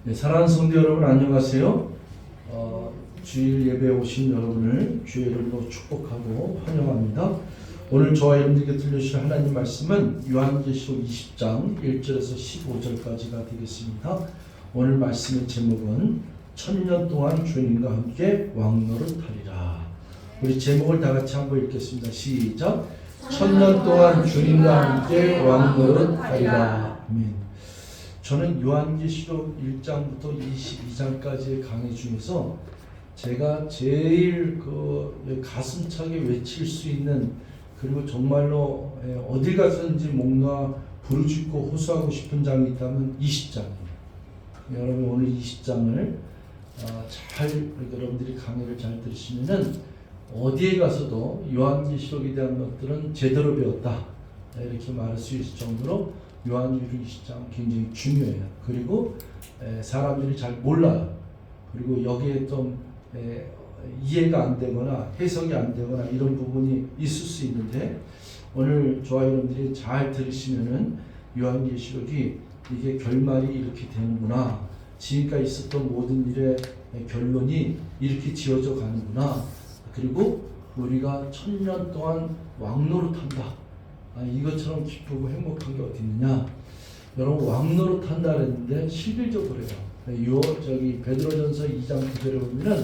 네, 사랑하는 성도 여러분 안녕하세요. 주일 예배에 오신 여러분을 주의 이름으로 축복하고 환영합니다. 오늘 저와 여러분들께 들려주실 하나님 말씀은 요한계시록 20장 1절에서 15절까지가 되겠습니다. 오늘 말씀의 제목은 천년 동안 주님과 함께 왕노릇하리라. 우리 제목을 다 같이 한번 읽겠습니다. 시작. 천년 동안 주님과 함께 왕노릇하리라. 아멘. 저는 요한계시록 1장부터 22장까지의 강의 중에서 제가 제일 가슴차게 외칠 수 있는, 그리고 정말로 어딜 가서든지 뭔가 부르짖고 호소하고 싶은 장이 있다면 20장이에요. 여러분 오늘 20장을 여러분들이 강의를 잘 들으시면은 어디에 가서도 요한계시록에 대한 것들은 제대로 배웠다 이렇게 말할 수 있을 정도로 요한계시록 20장 굉장히 중요해요. 그리고 사람들이 잘 몰라요. 그리고 여기에 좀 이해가 안 되거나 해석이 안 되거나 이런 부분이 있을 수 있는데, 오늘 저와 여러분들이 잘 들으시면은 요한계시록이 이게 결말이 이렇게 되는구나, 지금까지 있었던 모든 일의 결론이 이렇게 지어져 가는구나, 그리고 우리가 천년 동안 왕노릇한다, 이것처럼 기쁘고 행복한 게 어디 있느냐. 여러분 왕노릇한다 그랬는데 실질적으로 그래요. 베드로전서 2장 9절에 보면은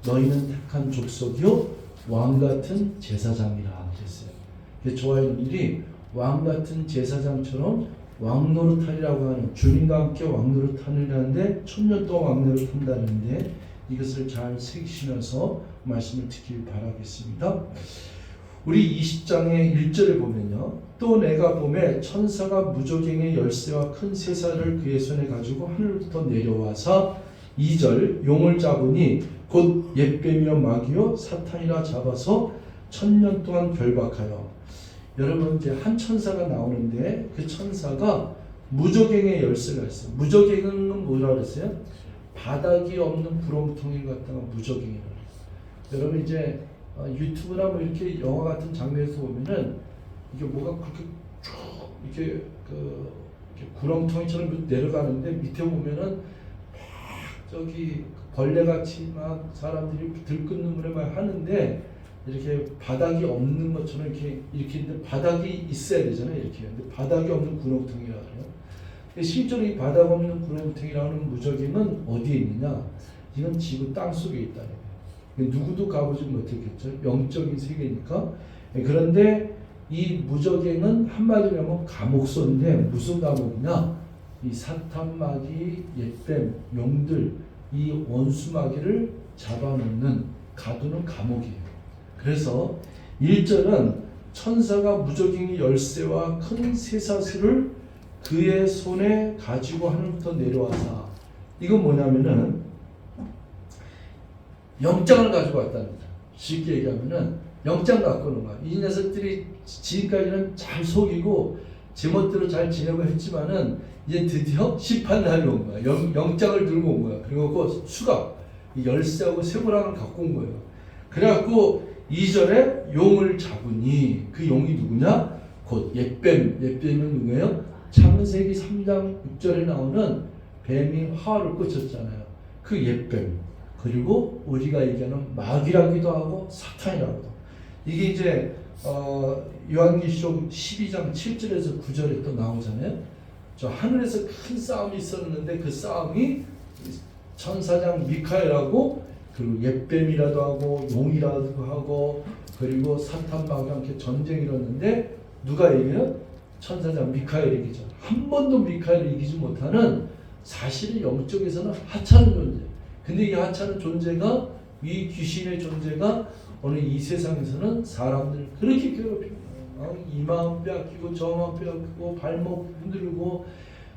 너희는 택한 족속이요 왕같은 제사장이라 그랬어요. 저와 여러분들이 왕같은 제사장처럼 왕노릇하리라고 하는, 주님과 함께 왕노릇하느라는데 천년 동안 왕노릇한다는데, 이것을 잘 새기시면서 말씀을 듣길 바라겠습니다. 우리 20장의 1절을 보면요, 또 내가 보매 천사가 무저갱의 열쇠와 큰 쇠사를 그의 손에 가지고 하늘부터 내려와서 2절 용을 잡으니 곧 옛뱀이요 마귀요 사탄이라 잡아서 천년 동안 결박하여. 여러분 이제 한 천사가 나오는데 그 천사가 무저갱의 열쇠가 있어요. 무저갱은 뭐라 그랬어요? 바닥이 없는 구렁텅이를 갖다가 무저갱이라고 그랬어요. 여러분 이제 유튜브나 뭐 이렇게 영화 같은 장면에서 보면은 이게 뭐가 그렇게 쭉 이렇게 이렇게 구렁텅이처럼 내려가는데 밑에 보면은 막 벌레같이 막 사람들이 들끓는 물에 막 하는데, 이렇게 바닥이 없는 것처럼 이렇게 있는데 바닥이 있어야 되잖아요. 이렇게. 근데 바닥이 없는 구렁텅이라고 해요. 실제로 이 바닥 없는 구렁텅이라는 무저갱은 어디에 있느냐? 이건 지구 땅 속에 있다는 거예요. 누구도 가보지 못했겠죠. 영적인 세계니까. 그런데 이 무저갱은 한마디로 하면 감옥소인데, 무슨 감옥이냐? 이 사탄 마귀, 옛뱀, 용들, 이 원수 마귀를 잡아놓는, 가두는 감옥이에요. 그래서 1절은 천사가 무저갱의 열쇠와 큰 쇠사슬을 그의 손에 가지고 하늘부터 내려와서, 이건 뭐냐면은 영장을 가지고 왔답니다. 쉽게 얘기하면은 영장 갖고 오는 거야. 이 녀석들이 지금까지는 잘 속이고 제멋대로 잘 지내고 했지만은 이제 드디어 심판날이 온 거야. 영장을 들고 온 거야. 그리고 그 수갑, 이 열쇠하고 쇠고랑을 갖고 온 거예요. 그래갖고 2절에 용을 잡으니, 그 용이 누구냐? 곧 옛뱀. 옛뱀은 누구예요? 창세기 3장 6절에 나오는 뱀이 화를 꽂혔잖아요. 그 옛뱀. 그리고 우리가 얘기하는 마귀라기도 하고 사탄이라고도 하고. 이게 이제 요한계시록 12장 7절에서 9절에 또 나오잖아요. 저 하늘에서 큰 싸움이 있었는데 그 싸움이 천사장 미카엘하고, 그리고 옛뱀이라도 하고 용이라도 하고, 그리고 사탄 마귀와 함께 전쟁이 일었는데 누가 이겨요? 천사장 미카엘이 이기죠. 한 번도 미카엘을 이기지 못하는, 사실은 영적에서는 하찮은 존재. 근데 이 하찮은 존재가, 이 귀신의 존재가 오늘 이 세상에서는 사람들을 그렇게 괴롭히고, 이 마음 빼앗기고 저 마음 빼앗기고 발목 흔들고,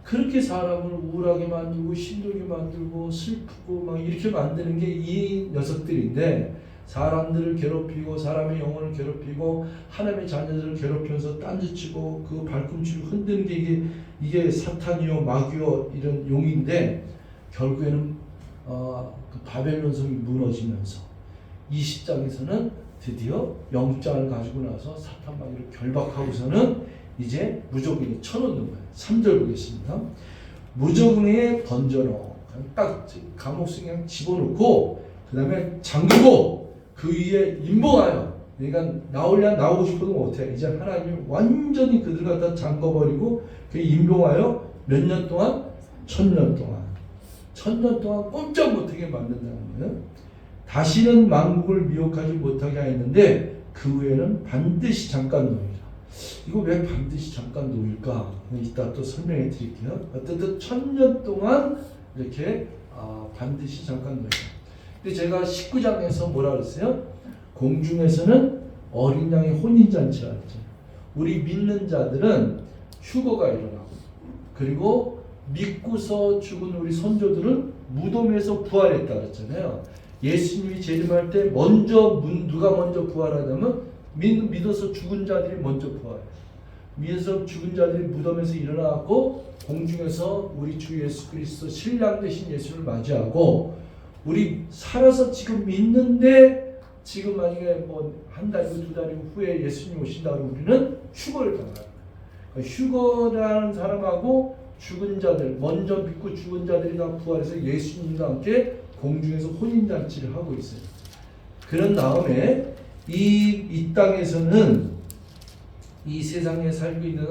그렇게 사람을 우울하게 만들고 힘들게 만들고 슬프고 막 이렇게 만드는 게 이 녀석들인데, 사람들을 괴롭히고 사람의 영혼을 괴롭히고 하나님의 자녀들을 괴롭혀서 딴짓치고 그 발꿈치를 흔드는 게 이게 사탄이요 마귀요 이런 용인데, 결국에는 그 바벨론 성이 무너지면서 20장에서는 드디어 영장을 가지고 나서 사탄 마귀를 결박하고서는 이제 무저갱에 쳐놓는 거예요. 3절 보겠습니다. 무저갱에 던져놓. 딱 감옥에 그냥 집어넣고 그 다음에 잠그고 그 위에 임봉하여, 그러니까 나오려 나오고 싶어도 못해. 이제 하나님이 완전히 그들 갖다 잠궈버리고 그 임봉하여 몇 년 동안? 1000년 동안. 1000년 동안 꼼짝 못하게 만든다는 거예요. 다시는 만국을 미혹하지 못하게 하였는데 그 후에는 반드시 잠깐 놓이라. 이거 왜 반드시 잠깐 놓일까? 이따 또 설명해 드릴게요. 어쨌든 1000년 동안 이렇게 반드시 잠깐 놓이라. 근데 제가 19장에서 뭐라 그랬어요? 공중에서는 어린 양의 혼인잔치라 했죠. 우리 믿는 자들은 휴거가 일어나고, 그리고 믿고서 죽은 우리 선조들은 무덤에서 부활했다 그랬잖아요. 예수님이 재림할 때 누가 먼저 부활하냐면 믿어서 죽은 자들이 먼저 부활해요. 믿어서 죽은 자들이 무덤에서 일어나고 공중에서 우리 주 예수 그리스도 신랑 되신 예수를 맞이하고, 우리 살아서 지금 믿는데 지금 만약에 뭐 한 달이고 두 달이고 후에 예수님 오신다 그러면 우리는 휴거를 당하는 거예요. 그러니까 휴거라는 사람하고 죽은 자들, 먼저 믿고 죽은 자들이 다 부활해서 예수님과 함께 공중에서 혼인잔치를 하고 있어요. 그런 다음에 이 땅에서는 이 세상에 살고 있는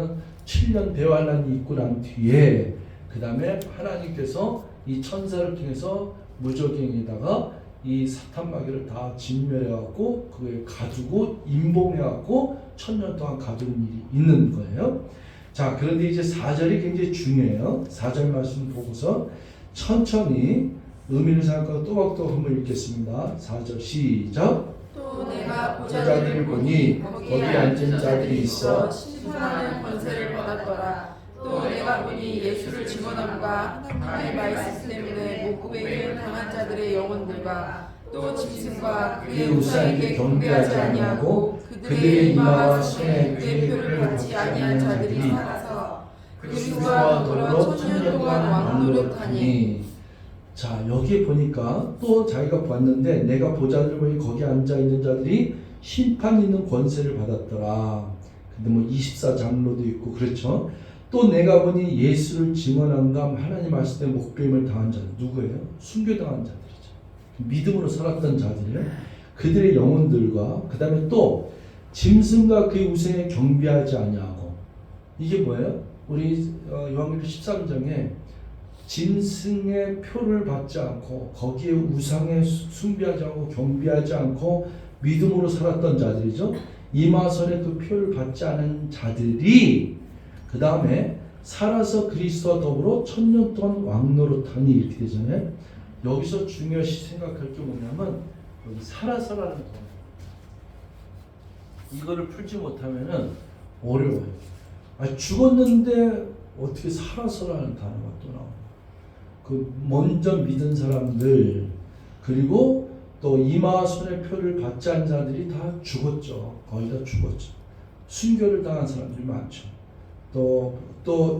7년 대환란이 있고 난 뒤에 그 다음에 하나님께서 이 천사를 통해서 무적행에다가 이 사탄 마귀를 다 진멸해갖고 그걸 가두고 임봉해갖고 1000년 동안 가두는 일이 있는 거예요. 자, 그런데 이제 4절이 굉장히 중요해요. 4절 말씀 보고서 천천히 의미를 생각하고 또박또박 한번 읽겠습니다. 4절 시작. 또 내가 보좌들을 보니 거기 앉은 자들이 있어 심판하는 권세를 받았더라. 또 내가 보니 예수를 증언함과 하나님의 말씀 때문에 목배임을 당한 자들의 영혼들과 또 짐승과 그의 우상에게 경배하지 아니하고 그들의 이마와 손에 그의 표를 받지 아니한 자들이 살아서 그리스도와 더불어 1000년 동안 왕노릇하니. 자, 여기 보니까 또 자기가 봤는데 내가 보좌들을 보니 거기 앉아 있는 자들이 심판 있는 권세를 받았더라. 근데 뭐 24장로도 있고 그렇죠. 또 내가 보니 예수를 증언한감 하나님 말씀 때문에 목배임을 당한 자들 누구예요? 순교당한 자들이죠. 믿음으로 살았던 자들이에요. 그들의 영혼들과 그 다음에 또 짐승과 그의 우상에 경배하지 아니하고, 이게 뭐예요? 우리 요한계시록 13장에 짐승의 표를 받지 않고 거기에 우상에 숭배하지 않고 경배하지 않고 믿음으로 살았던 자들이죠. 이마선에 그 표를 받지 않은 자들이 그 다음에 살아서 그리스도와 더불어 1000년 동안 왕노릇하니 이렇게 되잖아요. 여기서 중요시 생각할 게 뭐냐면 여기 살아서라는 거, 이거를 풀지 못하면은 어려워요. 죽었는데 어떻게 살아서라는 단어가 또 나와요. 그 먼저 믿은 사람들, 그리고 또 이마와 손의 표를 받지 않은 자들이 다 죽었죠. 거의 다 죽었죠. 순교를 당한 사람들이 많죠. 또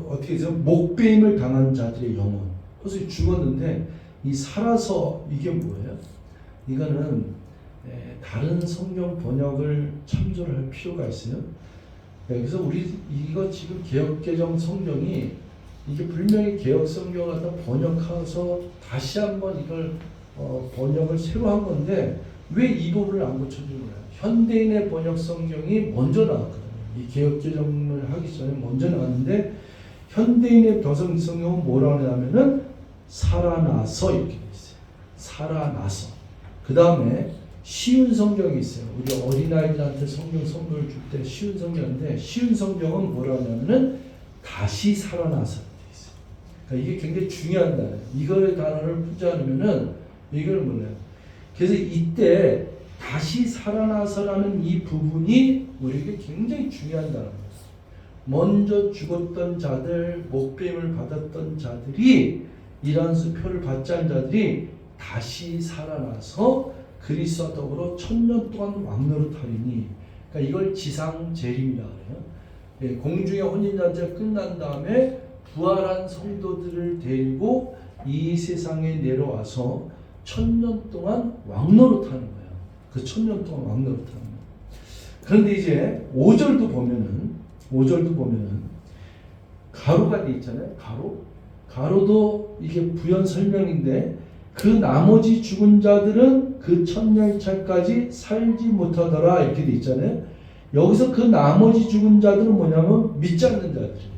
어떻게 해서 목배임을 당한 자들의 영혼. 그래서 죽었는데 이 살아서 이게 뭐예요? 이거는 다른 성경 번역을 참조를 할 필요가 있어요. 그래서 우리 이거 지금 개역개정 성경이 이게 분명히 개역 성경을 갖다 번역해서 다시 한번 이걸 번역을 새로 한 건데 왜 이 부분을 안 고쳐준 거예요? 현대인의 번역 성경이 먼저 나왔거든요. 이 개역 개정을 하기 전에 먼저 나왔는데 현대인의 번역 성경은 뭐라고 하냐면은 살아나서 이렇게 돼 있어요. 살아나서. 그 다음에 쉬운 성경이 있어요. 우리 어린아이들한테 성경 선물을 줄 때 쉬운 성경인데 쉬운 성경은 뭐라고 하냐면은 다시 살아나서 돼 있어요. 그러니까 이게 굉장히 중요한 단어예요. 이거의 단어를 풀지 않으면은 이걸 몰라요. 그래서 이때 다시 살아나서라는 이 부분이 우리에게 굉장히 중요한 단어입니다. 먼저 죽었던 자들, 목배임을 받았던 자들이 이러한 표를 받지 않은 자들이 다시 살아나서 그리스도와 더불어 1000년 동안 왕노릇하리니, 그러니까 이걸 지상 재림이라고 해요. 공중의 혼인잔치가 끝난 다음에 부활한 성도들을 데리고 이 세상에 내려와서 1000년 동안 왕노릇하는 거예요. 그 1000년 동안 왕노릇하는 거예요. 그런데 이제 5절도 보면은 가로가 돼 있잖아요. 가로도 이게 부연 설명인데 그 나머지 죽은 자들은 그 천년차까지 살지 못하더라 이렇게 돼 있잖아요. 여기서 그 나머지 죽은 자들은 뭐냐면 믿지 않는 자들이에요.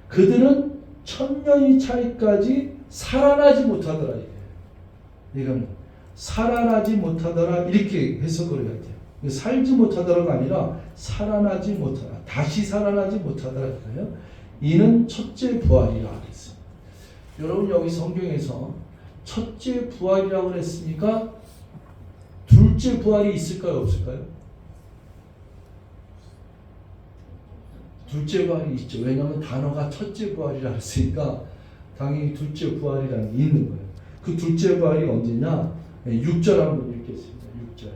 그들은 천년이 차이까지 살아나지 못하더라 이게. 이거는 살아나지 못하더라 이렇게 해석을 해야 돼요. 살지 못하더라가 아니라 살아나지 못하더라. 다시 살아나지 못하더라 이거예요. 이는 첫째 부활이라 그랬어요. 여러분 여기 성경에서 첫째 부활이라고 그랬으니까 둘째 부활이 있을까요 없을까요? 둘째 부활이 있죠. 왜냐하면 단어가 첫째 부활이라 했으니까 당연히 둘째 부활이라는 게 있는 거예요. 그 둘째 부활이 언제냐? 6절 한번 읽겠습니다. 6절.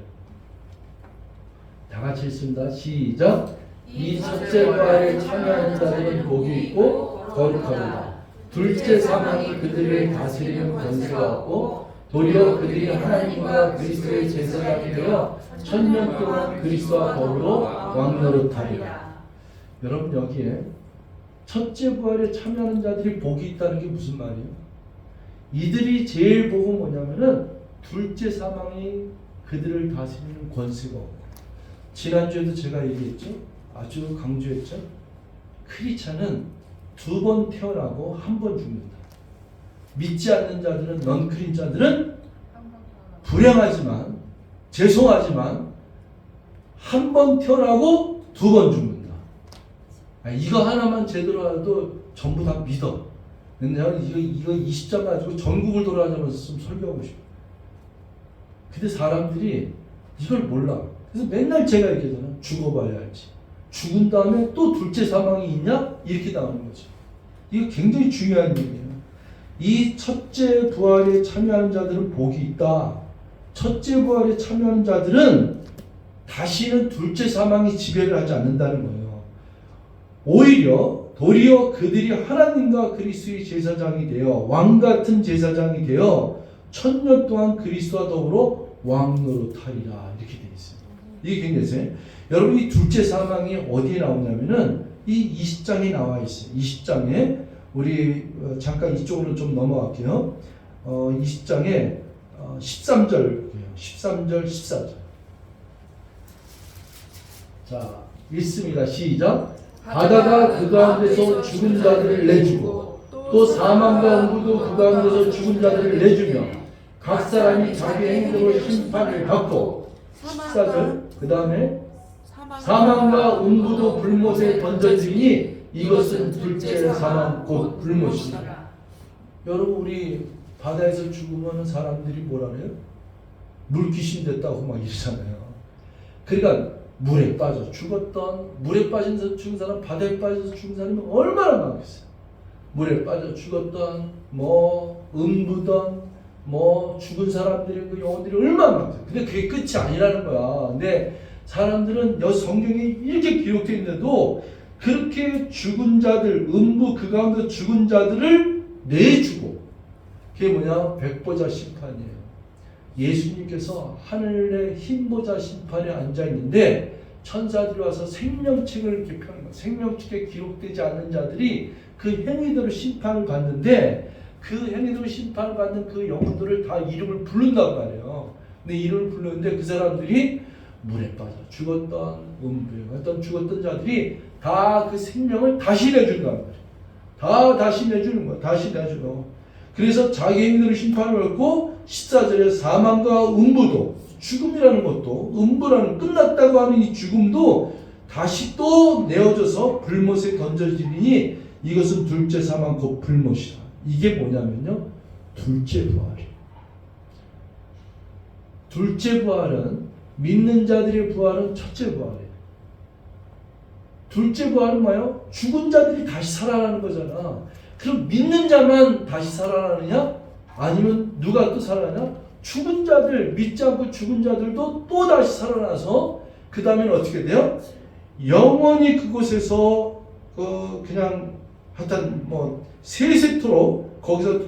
다 같이 읽습니다. 시작. 이 첫째 부활에 참여하는 자들은 복이 있고 거룩하도다. 둘째 사망이 그들을 다스리는 권세가 없고 도리어 그들이 하나님과 그리스도의 제사장이 되어 천년 동안 그리스도와 더불어 왕노릇하리라. 여러분 여기에 첫째 부활에 참여하는 자들이 복이 있다는 게 무슨 말이에요? 이들이 제일 복은 뭐냐면은 둘째 사망이 그들을 다스리는 권세가 없고, 지난주에도 제가 얘기했죠. 아주 강조했죠. 크리스찬은 2번 태어나고 1번 죽는다. 믿지 않는 자들은 넌크리스찬들은 불행하지만 죄송하지만 1번 태어나고 2번 죽는다. 이거 하나만 제대로 알아도 전부 다 믿어. 근데 이거 20장 가지고 전국을 돌아다니면서 좀 설교하고 싶어. 근데 사람들이 이걸 몰라. 그래서 맨날 제가 얘기하잖아. 죽어봐야 알지. 죽은 다음에 또 둘째 사망이 있냐? 이렇게 나오는 거죠. 이거 굉장히 중요한 얘기예요. 이 첫째 부활에 참여하는 자들은 복이 있다. 첫째 부활에 참여하는 자들은 다시는 둘째 사망이 지배를 하지 않는다는 거예요. 오히려 도리어 그들이 하나님과 그리스도의 제사장이 되어 왕같은 제사장이 되어 천년 동안 그리스도와 더불어 왕노릇하리라 이렇게 되어 있습니다. 이게 굉장히 여러분 이 둘째 사망이 어디에 나오냐면은 이 20장에 나와 있어요. 20장에 우리 잠깐 이쪽으로 좀 넘어갈게요. 20장에 13절 14절. 자, 읽습니다. 시작. 바다가 그 가운데서 죽은 자들을 내주고 또 사망과 음부도 그 가운데서 죽은 자들을 내주며 각 사람이 자기 행동으로 심판을 받고 14절 그 다음에 사망과 음부도 불못에 던져지니 이것은 둘째 사망 곧 불못이다. 여러분 우리 바다에서 죽으면 사람들이 뭐라 그래요? 물귀신 됐다고 막 이러잖아요. 그러니까 물에 빠져 죽었던, 물에 빠져서 죽은 사람, 바다에 빠져서 죽은 사람이 얼마나 많겠어요. 물에 빠져 죽었던, 음부던, 죽은 사람들이 그 영혼들이 얼마나 많겠어요. 근데 그게 끝이 아니라는 거야. 근데 사람들은 여기 성경에 이렇게 기록되어 있는데도 그렇게 죽은 자들, 음부 그 가운데 죽은 자들을 내주고, 그게 뭐냐? 백보자 심판이에요. 예수님께서 하늘의 흰보자 심판에 앉아 있는데 천사들이 와서 생명책을 이렇게 펴는 거예요. 생명책에 기록되지 않는 자들이 그 행위대로 심판을 받는데 그 행위대로 심판을 받는 그 영혼들을 다 이름을 부른단 말이에요. 근데 이름을 부르는데 그 사람들이 물에 빠져 죽었던, 음부에 갔던 죽었던 자들이 다 그 생명을 다시 내준단 말이에요. 다시 내주는 거야. 다시 내주고. 그래서 자기 행위대로 심판을 받고 14절에 사망과 음부도, 죽음이라는 것도, 음부라는 끝났다고 하는 이 죽음도 다시 또 내어져서 불못에 던져지니 이것은 둘째 사망 곧 불못이다. 이게 뭐냐면요, 둘째 부활이에요. 둘째 부활은, 믿는 자들의 부활은 첫째 부활이에요. 둘째 부활은 뭐예요? 죽은 자들이 다시 살아나는 거잖아. 그럼 믿는 자만 다시 살아나느냐? 아니면 누가 또 살아나냐? 죽은 자들, 믿지 않고 죽은 자들도 또 다시 살아나서 그 다음에는 어떻게 돼요? 영원히 그곳에서 그냥 하여튼 세세토록 거기서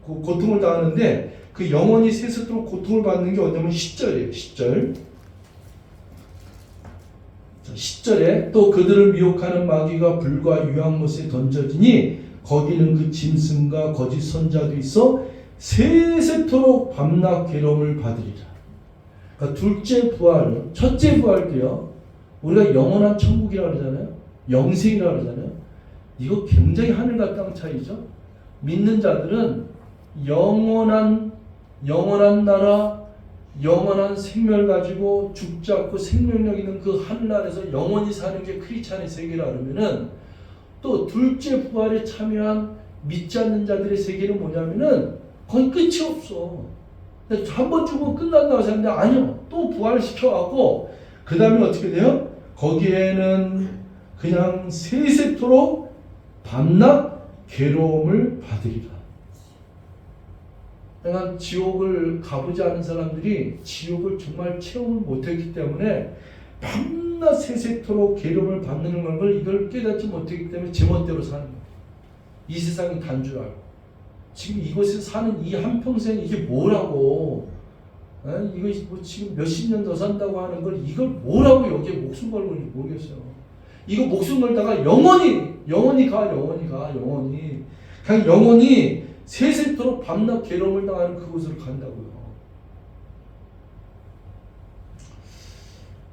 고통을 당하는데 그 영원히 세세토록 고통을 받는 게 언제면 10절이에요. 10절. 10절에 또 그들을 미혹하는 마귀가 불과 유황못에 던져지니 거기는 그 짐승과 거짓 선자도 있어 세세토록 밤낮 괴로움을 받으리라. 그러니까 둘째 부활, 첫째 부활도요. 우리가 영원한 천국이라고 그러잖아요. 영생이라고 그러잖아요. 이거 굉장히 하늘과 땅 차이죠. 믿는 자들은 영원한 나라, 영원한 생명을 가지고 죽지 않고 생명력 있는 그 하늘나라에서 영원히 사는 게 크리스찬의 세계라 그러면은, 또 둘째 부활에 참여한 믿지 않는 자들의 세계는 뭐냐면은 거의 끝이 없어. 한 번 죽으면 끝난다고 생각하는데 아니요. 또 부활시켜갖고 그 다음에 어떻게 돼요? 거기에는 그냥 세세토록 밤낮 괴로움을 받으리라. 그러니까 지옥을 가보지 않은 사람들이 지옥을 정말 체험을 못했기 때문에 밤낮 세세토록 괴로움을 받는 걸 이걸 깨닫지 못했기 때문에 제멋대로 사는 거예요. 이 세상이 단 줄 알고. 지금 이곳에 사는 이 한평생 이게 뭐라고, 이거 뭐 지금 몇십 년 더 산다고 하는 걸 이걸 뭐라고 여기에 목숨 걸고 있는지 모르겠어요. 이거 목숨 걸다가 영원히 가. 그냥 영원히 세세토록 밤낮 괴로움을 당하는 그곳으로 간다고요.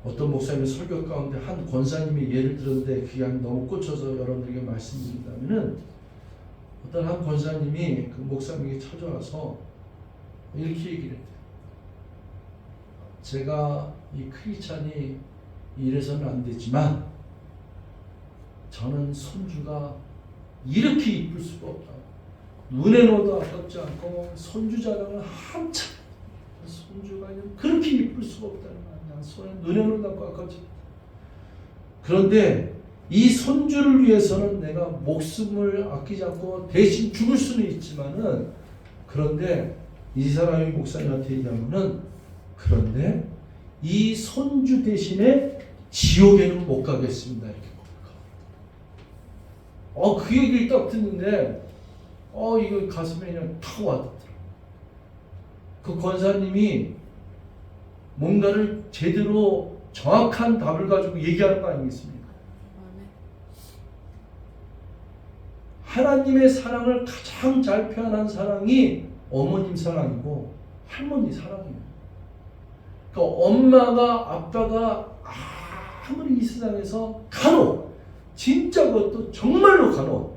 어떤 목사님의 설교 가운데 한 권사님이 예를 들었는데 그게 너무 꽂혀서 여러분들에게 말씀드린다면은, 어떤 한 권사님이 그 목사님에게 찾아와서 이렇게 얘기를 했대요. 제가 이 크리스찬이 이래서는 안 되지만 저는 손주가 이렇게 이쁠 수가 없다. 눈에 넣어도 아깝지 않고 손주 자랑을 한참, 손주가 그렇게 이쁠 수가 없다는 거야. 손에 눈에 넣어도 아깝지 않다. 그런데 이 손주를 위해서는 내가 목숨을 아끼지 않고 대신 죽을 수는 있지만은, 그런데 이 사람이 목사님한테 얘기하면은, 그런데 이 손주 대신에 지옥에는 못 가겠습니다. 이렇게 고백합니다. 그 얘기를 딱 듣는데 이거 가슴에 그냥 탁 와닿더라고요. 그 권사님이 뭔가를 제대로 정확한 답을 가지고 얘기하는 거 아니겠습니까? 하나님의 사랑을 가장 잘 표현한 사랑이 어머님 사랑이고 할머니 사랑이에요. 그러니까 엄마가 아빠가 아무리 이 세상에서 간혹, 진짜 그것도 정말로 간혹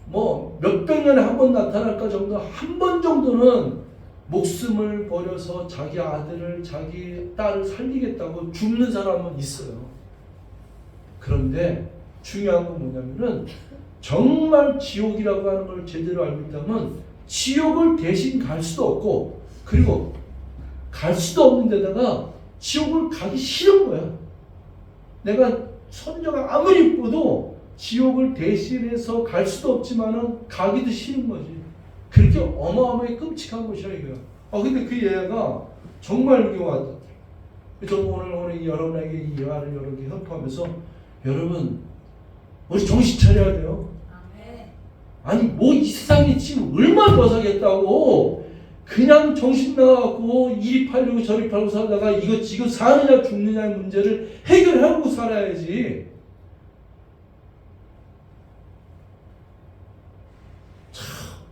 뭐 몇백 년에 한 번 나타날까 정도, 한 번 정도는 목숨을 버려서 자기 아들을, 자기 딸을 살리겠다고 죽는 사람은 있어요. 그런데 중요한 건 뭐냐면은, 정말 지옥이라고 하는 걸 제대로 알고 있다면 지옥을 대신 갈 수도 없고, 그리고 갈 수도 없는 데다가 지옥을 가기 싫은 거야. 내가 손녀가 아무리 이뻐도 지옥을 대신해서 갈 수도 없지만은 가기도 싫은 거지. 그렇게 어마어마하게 끔찍한 것이야 이거야. 근데 그 예가 정말 이게 와닿더라고요. 저는 오늘 여러분에게 이 예화를 여러 개 선포하면서, 여러분 우리 정신 차려야 돼요. 아니 뭐 이 세상에 지금 얼마나 더 사겠다고 그냥 정신 나가고 이리 팔리고 저리 팔고 살다가 이거 지금 사느냐 죽느냐의 문제를 해결하고 살아야지. 참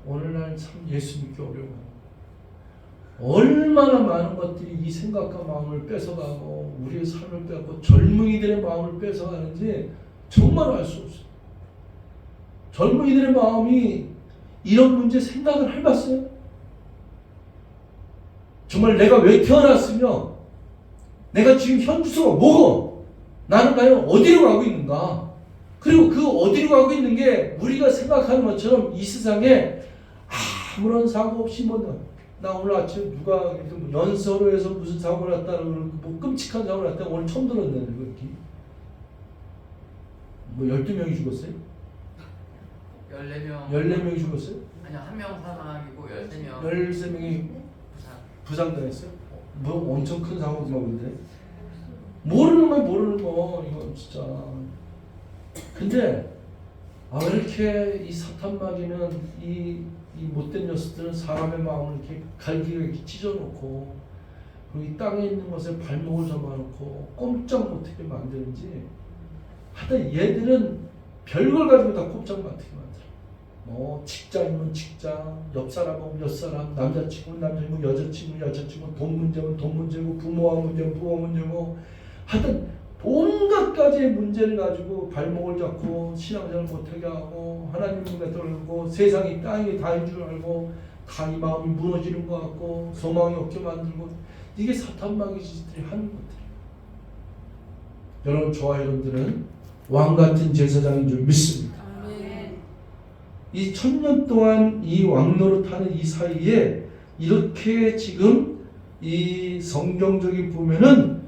오늘날 참 예수 믿기 어려워요. 얼마나 많은 것들이 이 생각과 마음을 뺏어가고 우리의 삶을 뺏고 젊은이들의 마음을 뺏어가는지 정말 알 수 없어요. 젊은이들의 마음이 이런 문제 생각을 해봤어요? 정말 내가 왜 태어났으며 내가 지금 현 주소가 뭐고 나는 과연 어디로 가고 있는가? 그리고 그 어디로 가고 있는 게 우리가 생각하는 것처럼 이 세상에 아무런 사고 없이 나 오늘 아침에 누가 연서로에서 무슨 사고를 났다는 뭐 끔찍한 사고를 났다 오늘 처음 들었는데 그렇게 뭐 12명이 죽었어요? 14명이 죽었어요? 아니요, 1명 사망이고 13명 13명이 부상당했어요? 뭐 엄청 큰 사고인가 본데. 모르는 거 이거 진짜. 근데 왜 이렇게 이 사탄마귀는 이 못된 녀석들은 사람의 마음을 이렇게 갈기를 이렇게 찢어놓고, 그리고 이 땅에 있는 것에 발목을 잡아놓고 꼼짝 못하게 만드는지, 하여튼 얘들은 별걸 가지고 다 꼼짝 못하게 만들어. 직장이면 직장, 옆 사람은 옆 사람, 남자친구는 남자친구, 여자친구는 여자친구, 돈 문제면 돈 문제고, 부모와 문제면 부모 문제고, 하여튼 온갖 가지의 문제를 가지고 발목을 잡고 신앙생활 못하게 하고 하나님 눈에 떨고 세상이 땅이 다인 줄 알고 다 이 마음이 무너지는 것 같고 소망이 없게 만들고, 이게 사탄 마귀 짓들이 하는 것들이에요. 여러분, 저와 여러분들은 왕같은 제사장인 줄 믿습니다. 아멘. 이 1000년 동안 이 왕노릇하는 이 사이에 이렇게 지금 이 성경적인 보면은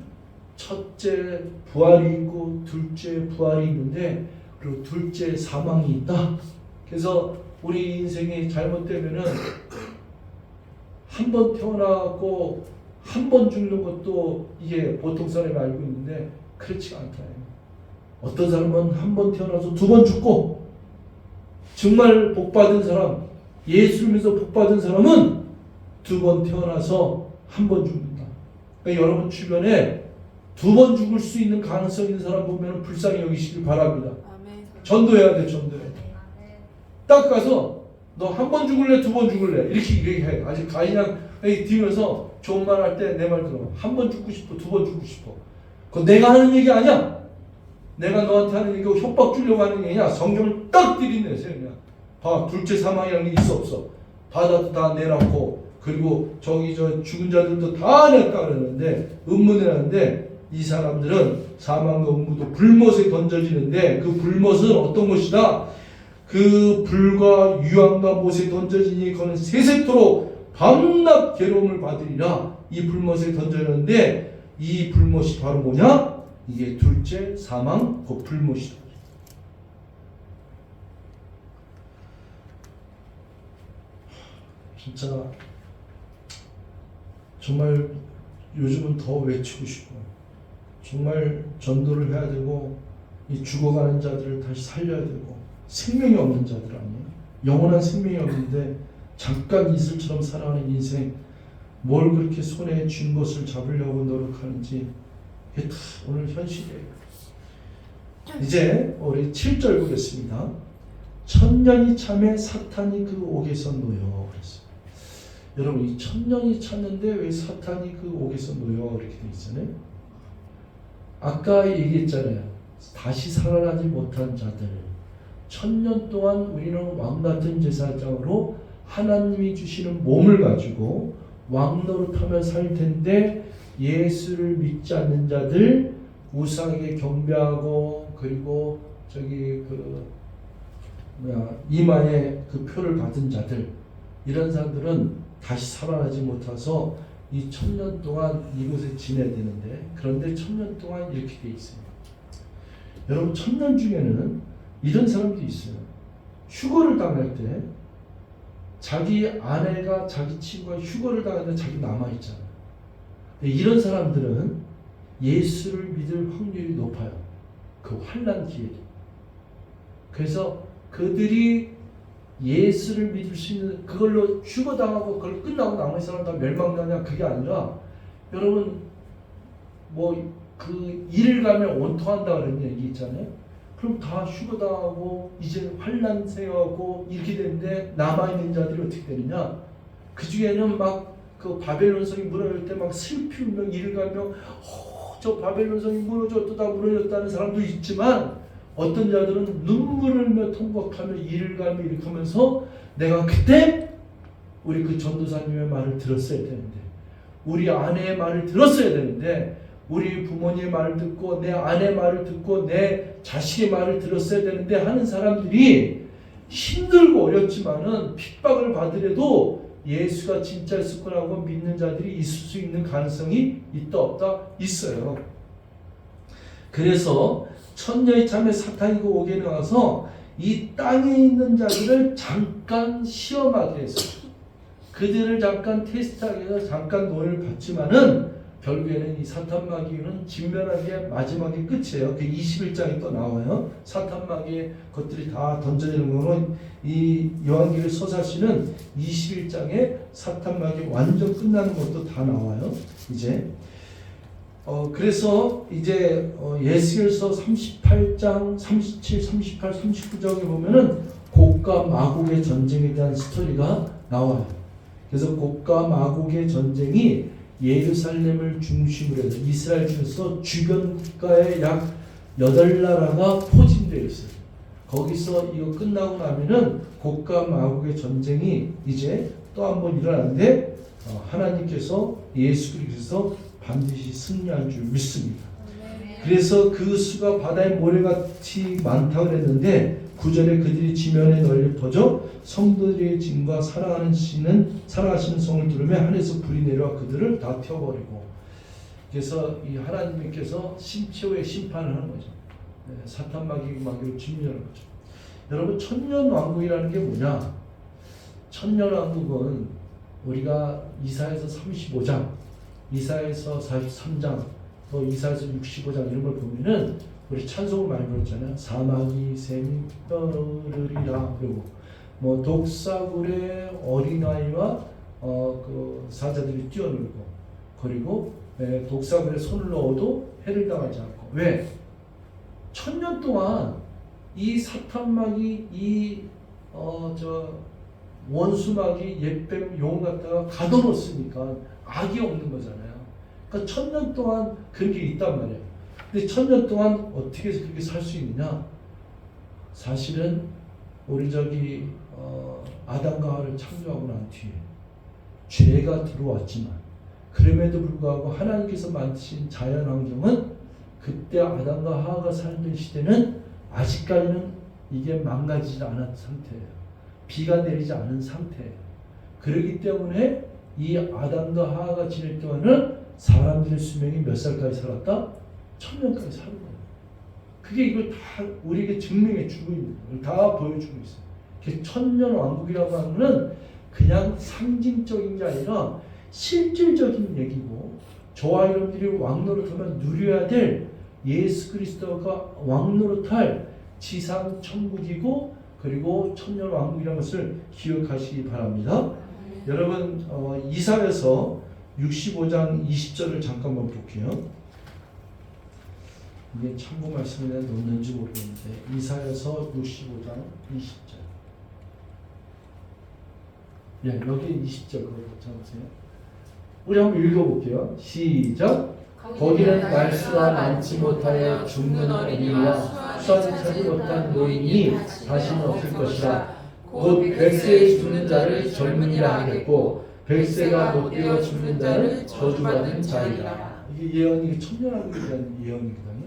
첫째 부활이 있고 둘째 부활이 있는데, 그리고 둘째 사망이 있다. 그래서 우리 인생이 잘못되면은 한 번 태어나고 한 번 죽는 것도 이게 보통 사람이 알고 있는데 그렇지가 않다. 어떤 사람은 한 번 태어나서 2번 죽고, 정말 복받은 사람, 예수를 믿어서 복받은 사람은 2번 태어나서 한 번 죽는다. 그러니까 여러분 주변에 2번 죽을 수 있는 가능성 있는 사람 보면 불쌍히 여기시길 바랍니다. 아멘. 전도해야 돼, 전도해. 딱 가서 너 한 번 죽을래, 2번 죽을래, 이렇게 얘기해. 아직 그냥 뒤면서 좋은 말 할 때 내 말 들어. 한 번 죽고 싶어, 2번 죽고 싶어. 그건 내가 하는 얘기 아니야. 내가 너한테 하는 얘기고 협박 주려고 하는 얘기냐. 성경을 딱 들이내세요. 그냥 봐, 둘째 사망이라는 게 있어 없어? 바다도 다 내놨고, 그리고 저기 저 죽은 자들도 다 냈다 그러는데, 음문이라는데, 이 사람들은 사망과 음부도 불못에 던져지는데, 그 불못은 어떤 것이다? 그 불과 유황과 못에 던져지니 그는 세세토록 밤낮 괴로움을 받으리라. 이 불못에 던져졌는데, 이 불못이 바로 뭐냐? 이게 둘째 사망, 그 불못이다. 진짜 정말 요즘은 더 외치고 싶고, 정말 전도를 해야 되고, 이 죽어가는 자들을 다시 살려야 되고, 생명이 없는 자들 아니에요. 영원한 생명이 없는데 잠깐 이슬처럼 살아가는 인생, 뭘 그렇게 손에 쥔 것을 잡으려고 노력하는지, 이게 다 오늘 현실이에요. 이제 우리 7절 보겠습니다. 천년이 참에 사탄이 그 옥에서 놓여. 그랬어요. 여러분, 이 천년이 찼는데 왜 사탄이 그 옥에서 놓여? 이렇게 돼 있잖아요. 아까 얘기했잖아요. 다시 살아나지 못한 자들, 1000년 동안 우리는 왕같은 제사장으로 하나님이 주시는 몸을 가지고 왕노릇하며 살 텐데, 예수를 믿지 않는 자들, 우상에게 경배하고, 그리고 저기 이마에 그 표를 받은 자들, 이런 사람들은 다시 살아나지 못해서 이 1000년 동안 이곳에 지내야 되는데, 그런데 1000년 동안 이렇게 돼 있어요. 여러분, 1000년 중에는 이런 사람도 있어요. 휴거를 당할 때 자기 아내가, 자기 친구가 휴거를 당하는데 자기 남아있잖아요. 이런 사람들은 예수를 믿을 확률이 높아요. 그 환난 기회에. 그래서 그들이 예수를 믿을 수 있는, 그걸로 휴거당하고 그걸 끝나고 나머지 사람 다 멸망하냐, 그게 아니라, 여러분 그 일을 가면 원통한다 그런 얘기 있잖아요. 그럼 다 휴거당하고 이제 환난 세워하고 이렇게 되는데, 남아있는 자들이 어떻게 되느냐, 그 중에는 막 그 바벨론 성이 무너질 때 막 슬피 울며 이를 가며 저 바벨론 성이 무너졌다 무너졌다는 사람도 있지만, 어떤 자들은 눈물을 흘며 통곡하며 이를 가며 이렇게 하면서, 내가 그때 우리 그 전도사님의 말을 들었어야 되는데, 우리 아내의 말을 들었어야 되는데, 우리 부모님의 말을 듣고 내 아내 말을 듣고 내 자식의 말을 들었어야 되는데 하는 사람들이 힘들고 어렵지만은 핍박을 받으려도 예수가 진짜 있을 거라고 믿는 자들이 있을 수 있는 가능성이 있다 없다? 있어요. 그래서 천년이 참에 사탄이 그 옥에 나와서 이 땅에 있는 자들을 잠깐 시험하게 해서, 그들을 잠깐 테스트하기 위해서 잠깐 노예를 받지만은, 결국에는 이 사탄 마귀는 진멸하기에 마지막에 끝이에요. 그 21장이 또 나와요. 사탄 마귀의 것들이 다 던져지는 거는 이 요한계를 서사시는 21장에 사탄 마귀 완전 끝나는 것도 다 나와요. 이제 그래서 이제 예수결서 38장 37, 38, 39장에 보면은 곡과 마곡의 전쟁에 대한 스토리가 나와요. 그래서 곡과 마곡의 전쟁이 예루살렘을 중심으로 해서 이스라엘 중에서 주변 국가에 약 8나라가 포진되어 있어요. 거기서 이거 끝나고 나면은 곡과 마곡의 전쟁이 이제 또 한 번 일어나는데 하나님께서 예수 그리스도에서 반드시 승리할 줄 믿습니다. 그래서 그 수가 바다의 모래같이 많다고 그랬는데 9절에 그들이 지면에 널리 퍼져 성도들의 짐과 사랑하시는 성을 들으며 하늘에서 불이 내려와 그들을 다 태워버리고, 그래서 이 하나님께서 심치호의 심판을 하는 거죠. 사탄 마귀로 진멸하는 거죠. 여러분, 천년왕국이라는 게 뭐냐? 천년왕국은 우리가 이사야서 35장, 이사야서 43장, 또 이사야서 65장 이런 걸 보면은 우리 찬송을 많이 부르잖아요. 사마귀 샘이 떠오르리라. 그리고 뭐 독사굴의 어린아이와 그 사자들이 뛰어놀고, 그리고 독사굴에 손을 넣어도 해를 당하지 않고. 왜? 1000년 동안 이 사탄마귀, 이 원수마귀, 옛뱀, 용 갖다가 가둬놓았으니까 악이 없는 거잖아요. 그러니까 1000년 동안 그런 게 있단 말이에요. 근데 1000년 동안 어떻게 해서 그렇게 살 수 있느냐? 사실은 우리 아담과 하와를 창조하고 난 뒤에 죄가 들어왔지만, 그럼에도 불구하고 하나님께서 만드신 자연환경은 그때 아담과 하와가 살던 시대는 아직까지는 이게 망가지지 않은 상태예요. 비가 내리지 않은 상태예요. 그렇기 때문에 이 아담과 하와가 지낼 동안은 사람들의 수명이 몇 살까지 살았다? 1000년까지 사는 거예요. 그게 이걸 다 우리에게 증명해 주고 있는 거예요. 다 보여주고 있어요. 그래서 천년왕국이라고 하는 건 그냥 상징적인 게 아니라 실질적인 얘기고, 저와 여러분들이 왕노릇하면 누려야 될 예수 그리스도가 왕노릇할 지상 천국이고, 그리고 천년왕국이라는 것을 기억하시기 바랍니다. 여러분, 이사야서 65장 20절을 잠깐만 볼게요. 이게 참고 말씀에 넣는지 모르겠는데, 이사야서 65장 20절. 예, 여기 20절 그거 잡으세요. 우리 한번 읽어볼게요. 시작. 거기는 날수가 많지 못하여 죽는 어린이와 수완책을 못한 노인이 다시는 없을 것이라. 곧 100세에 죽는 자를 젊은이라 하겠고 100세가 못되어 죽는 자를 저주받은 자이라. 이게 예언이 천년왕국에 대한 예언이거든요.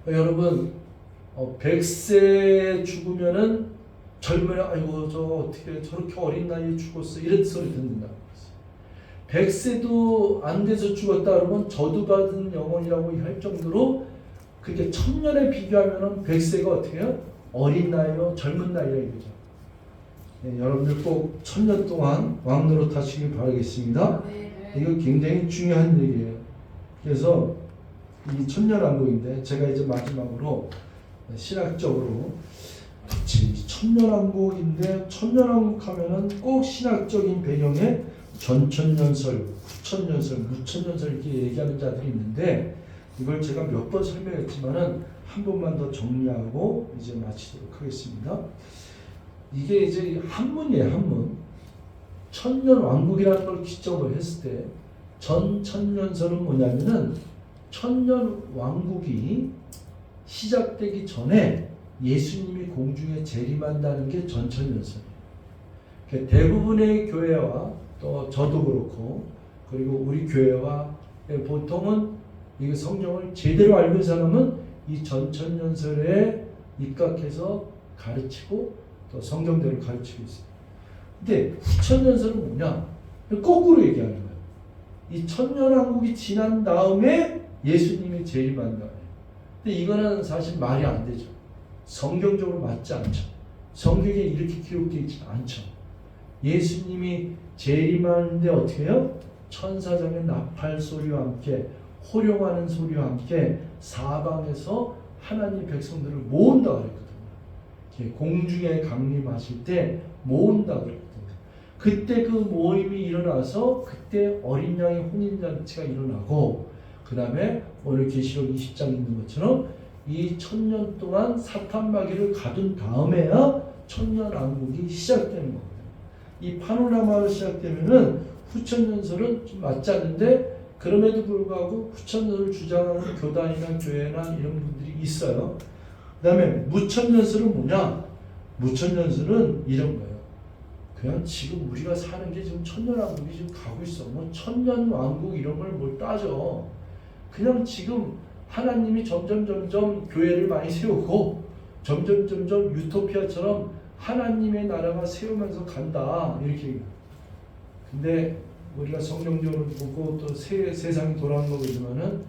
여러분, 100세 죽으면은 젊은이, 아이고 저 어떻게 저렇게 어린 나이에 죽었어, 이런 소리 듣는다고 했어요. 100세도 안 돼서 죽었다 그러면 저주받은 영혼이라고 할 정도로, 그게 1000년에 비교하면은 100세가 어떻게 해요? 어린 나이요, 젊은 나이라 이거죠. 네, 여러분들 꼭 1000년 동안 왕노릇 하시길 바라겠습니다. 이거 굉장히 중요한 얘기예요. 그래서 이 천년왕국인데, 제가 이제 마지막으로 신학적으로, 그치, 천년왕국인데 천년왕국 하면은 꼭 신학적인 배경에 전천년설, 후천년설, 무천년설 이렇게 얘기하는 자들이 있는데, 이걸 제가 몇 번 설명했지만은 한 번만 더 정리하고 이제 마치도록 하겠습니다. 이게 이제 한문이에요, 한문. 천년왕국이라는 걸 기점으로 했을 때, 전천년설은 뭐냐면은 천년왕국이 시작되기 전에 예수님이 공중에 재림한다는 게 전천년설이에요. 대부분의 교회와 또 저도 그렇고, 그리고 우리 교회와 보통은 이 성경을 제대로 알고 있는 사람은 이 전천년설에 입각해서 가르치고 또 성경대로 가르치고 있어요. 근데 후천년설은 뭐냐? 거꾸로 얘기하는 거예요. 이 천년왕국이 지난 다음에 예수님이 재림한다. 근데 이거는 사실 말이 안 되죠. 성경적으로 맞지 않죠. 성경에 이렇게 기록되어 있지 않죠. 예수님이 재림하는데 어떻게 해요? 천사장의 나팔 소리와 함께, 호령하는 소리와 함께 사방에서 하나님 백성들을 모은다 그랬거든요. 공중에 강림하실 때 모은다 그랬거든요. 그때 그 모임이 일어나서 그때 어린 양의 혼인잔치가 일어나고, 그 다음에 오늘 계시록 20장 있는 것처럼 이 1000년 동안 사탄 마귀를 가둔 다음에야 천년왕국이 시작되는 거예요. 이 파노라마가 시작되면은 후천연설은 좀 맞지 않는데 그럼에도 불구하고 후천연설을 주장하는 교단이나 교회나 이런 분들이 있어요. 그 다음에 무천연설은 뭐냐? 무천연설은 이런 거예요. 그냥 지금 우리가 사는 게 지금 천년왕국이 지금 가고 있어. 뭐 천년왕국 이런 걸 뭘 따져. 그냥 지금 하나님이 점점 교회를 많이 세우고 점점 유토피아처럼 하나님의 나라가 세우면서 간다 이렇게 얘기해요. 근데 우리가 성경적으로 보고 또 세상이 돌아가는 거 보지만은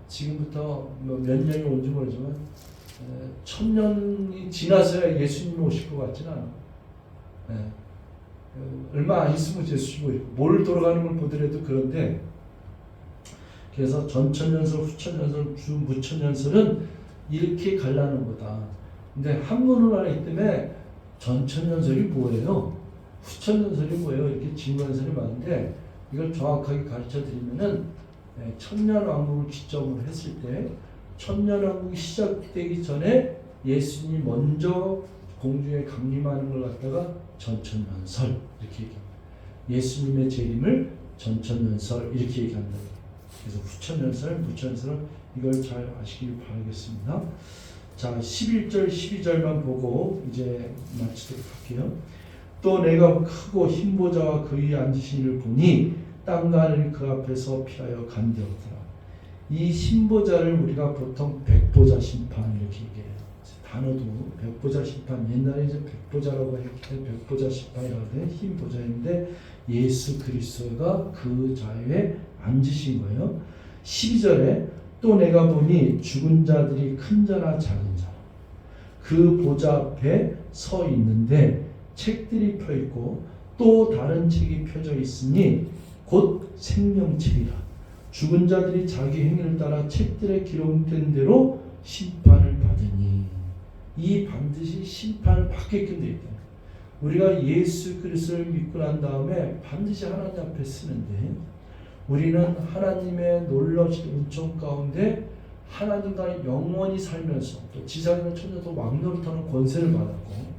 지금부터 몇 년이 온지 모르지만 1000년이 지나서야 예수님이 오실 것 같지는 않아요. 얼마 안 있으면 예수님이 오시고 뭘 돌아가는 걸 보더라도 그런데 그래서 전천년설, 후천년설, 무천년설은 이렇게 갈라는 거다. 근데 한문으로 하기 때문에 전천년설이 뭐예요? 후천년설이 뭐예요? 이렇게 질문하는 사람이 많은데 이걸 정확하게 가르쳐 드리면은 천년왕국을 기점으로 했을 때 천년왕국이 시작되기 전에 예수님이 먼저 공중에 강림하는 걸 갖다가 전천년설 이렇게 얘기합니다. 예수님의 재림을 전천년설 이렇게 얘기한다. 그래서 후천년설, 무천년설 이걸 잘 아시길 바라겠습니다. 자, 11절, 12절만 보고 이제 마치도록 할게요. 또 내가 크고 흰 보좌와 그 위에 앉으신 이를 보니 땅과 하늘이 그 앞에서 피하여 간되었더라. 이 흰 보좌를 우리가 보통 백보자 심판 이렇게 얘기해요. 단어도 백보자 심판, 옛날에 이제 백보자라고 했기 때문에 백보자 심판이라고 해요. 흰 보좌인데 예수 그리스도가 그 자리에 앉으신 거예요. 12절에 또 내가 보니 죽은 자들이 큰 자나 작은 자 그 보좌 앞에 서 있는데 책들이 펴 있고 또 다른 책이 펴져 있으니 곧 생명책이라. 죽은 자들이 자기 행위를 따라 책들에 기록된 대로 심판을 받으니 이 반드시 심판을 받게끔 되어 있다. 우리가 예수 그리스도를 믿고 난 다음에 반드시 하나님 앞에 쓰는데 우리는 하나님의 놀라우신 은총 가운데 하나님과 영원히 살면서 또 지상의 천녀도 왕노릇하는 권세를 받았고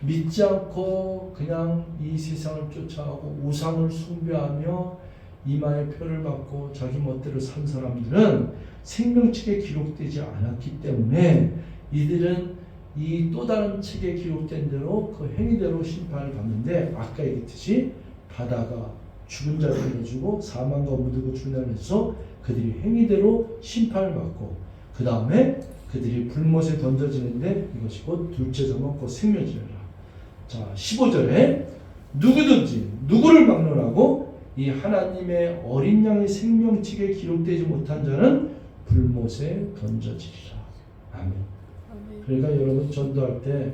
믿지 않고 그냥 이 세상을 쫓아가고 우상을 숭배하며 이마에 표를 맞고 자기 멋대로 산 사람들은 생명책에 기록되지 않았기 때문에 이들은 이 또 다른 책에 기록된 대로 그 행위대로 심판을 받는데 아까 얘기했듯이 바다가 죽은 자를 내주고 사망과 무드고 죽은 자를 내줘서 그들이 행위대로 심판을 받고 그 다음에 그들이 불못에 던져지는데 이것이 곧 둘째 점은 곧 생명이라. 자 15절에 누구든지 누구를 막론하고 이 하나님의 어린 양의 생명책에 기록되지 못한 자는 불못에 던져지리라. 아멘. 그러니까 여러분 전도할 때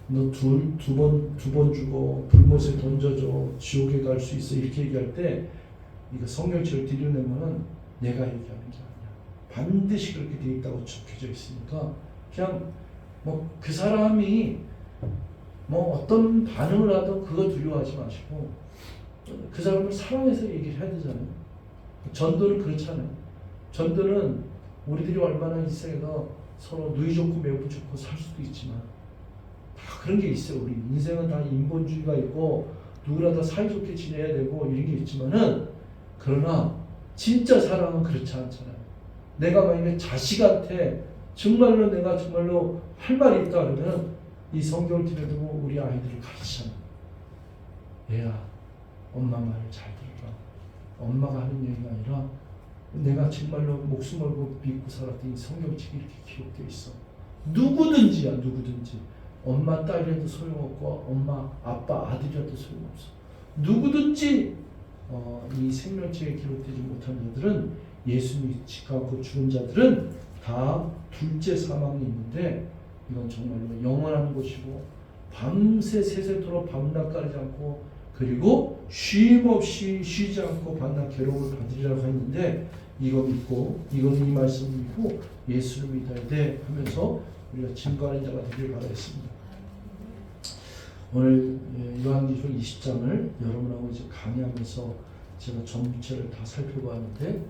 너 두 번 주고 불못에 던져줘 지옥에 갈 수 있어 이렇게 얘기할 때 이거 성경책을 들여내면은 내가 얘기하는 게 아니야. 반드시 그렇게 돼 있다고 적혀져 있으니까 그냥 뭐 그 사람이 뭐 어떤 반응을 하든 그거 두려워하지 마시고 그 사람을 사랑해서 얘기를 해야 되잖아요. 전도는 그렇잖아요. 전도는 우리들이 얼마나 이 세상에서 서로 누이 좋고 매부 좋고 살 수도 있지만 다 그런 게 있어요. 우리 인생은 다 인본주의가 있고 누구나 다 사이좋게 지내야 되고 이런 게 있지만은 그러나 진짜 사랑은 그렇지 않잖아요. 내가 만약에 자식한테 정말로 내가 정말로 할 말이 있다 그러면 이 성경을 들여두고 우리 아이들을 가르치잖아. 얘야 엄마 말을 잘 들어라. 엄마가 하는 얘기가 아니라 내가 정말로 목숨 걸고 믿고 살았던 이 성경책이 이렇게 기록되어 있어. 누구든지야 누구든지. 엄마 딸이라도 소용없고 엄마 아빠 아들이라도 소용없어. 누구든지 이 생명책에 기록되지 못한 자들은 예수님이 직하고 죽은 자들은 다 둘째 사망이 있는데 이건 정말로 영원한 곳이고 밤새 새새도록 밤낮 가리지 않고 그리고 쉼없이 쉬지 않고 밤낮 괴로움을 받으리라고 했는데 이거 믿고 이거는 이 말씀을 믿고 예수를 믿어야 돼 하면서 우리가 증거하는 자가 되길 바라겠습니다. 오늘 요한계시록 20장을 여러분하고 이제 강의하면서 제가 전체를 다 살펴보았는데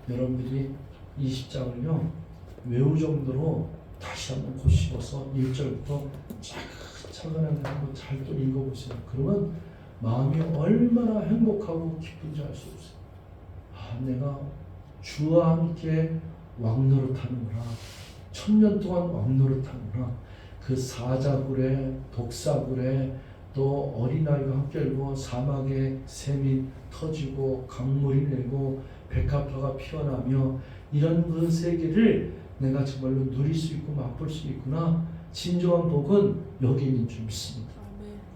여러분들이 20장을요 외울 정도로 다시 한번 곱씹어서 1절부터 차근하게 한번 잘 또 읽어보세요. 그러면 마음이 얼마나 행복하고 기쁜지 알 수 없어요. 아, 내가 주와 함께 왕노릇하는구나. 1000년 동안 왕노릇하는구나. 그 사자굴에 독사굴에 또 어린아이가 함께 일고 사막에 샘이 터지고 강물이 내고 백합화가 피어나며 이런 그 세계를 내가 정말로 누릴 수 있고 맛볼 수 있구나. 진정한 복은 여기 있는 줄 믿습니다.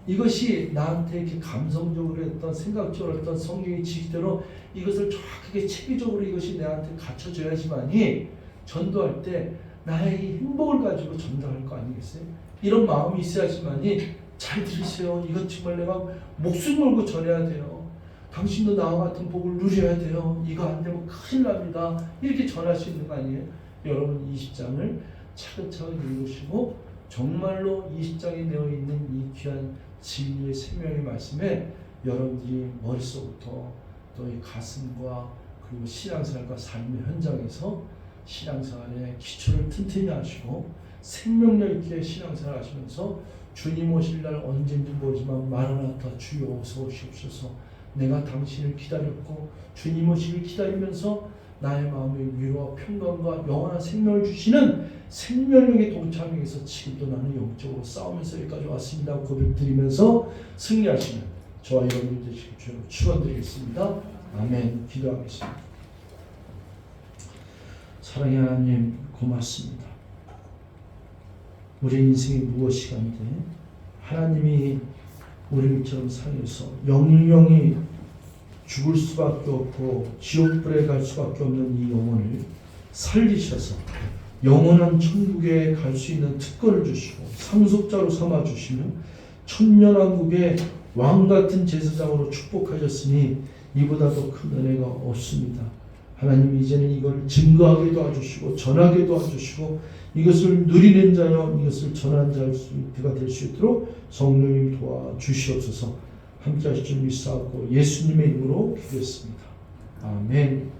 이것이 나한테 이렇게 감성적으로 했던 생각적으로 했던 성경의 지시대로 이것을 정확하게 체계적으로 이것이 내한테 갖춰져야지만이 전도할 때 나의 행복을 가지고 전달할 거 아니겠어요? 이런 마음이 있어야지만이 잘 들으세요. 이건 정말 내가 목숨 걸고 전해야 돼요. 당신도 나와 같은 복을 누려야 돼요. 이거 안 되면 큰일 납니다. 이렇게 전할 수 있는 거 아니에요? 여러분 20장을 차근차근 읽으시고 정말로 20장에 되어 있는 이 귀한 진리의 생명의 말씀에 여러분들이 머릿속부터 또 이 가슴과 그리고 신앙생활과 삶의 현장에서 신앙생활의 기초를 튼튼히 하시고 생명력 있게 신앙생활 하시면서 주님 오실 날 언젠지 모르지만 마라나타 주여 어서 오시옵소서. 내가 당신을 기다렸고 주님 오시길 기다리면서 나의 마음의 위로와 평강과 영원한 생명을 주시는 생명력의 동참에 의해서 지금도 나는 영적으로 싸우면서 여기까지 왔습니다. 고백드리면서 승리하시는 저와 여러분들 되시길 주로 축원드리겠습니다. 아멘. 기도하겠습니다. 사랑의 하나님 고맙습니다. 우리 인생이 무엇이 간데 하나님이 우리처럼 살려서 영영이 죽을 수밖에 없고 지옥불에 갈 수밖에 없는 이 영혼을 살리셔서 영원한 천국에 갈 수 있는 특권을 주시고 상속자로 삼아주시며 천년왕국의 왕같은 제사장으로 축복하셨으니 이보다 더 큰 은혜가 없습니다. 하나님 이제는 이걸 증거하게 도와주시고 전하게 도와주시고 이것을 누리는 자여 이것을 전하는 자가 될 수 있도록 성령님 도와주시옵소서. 함께 하실 줄 믿사옵고 예수님의 이름으로 기도했습니다. 아멘.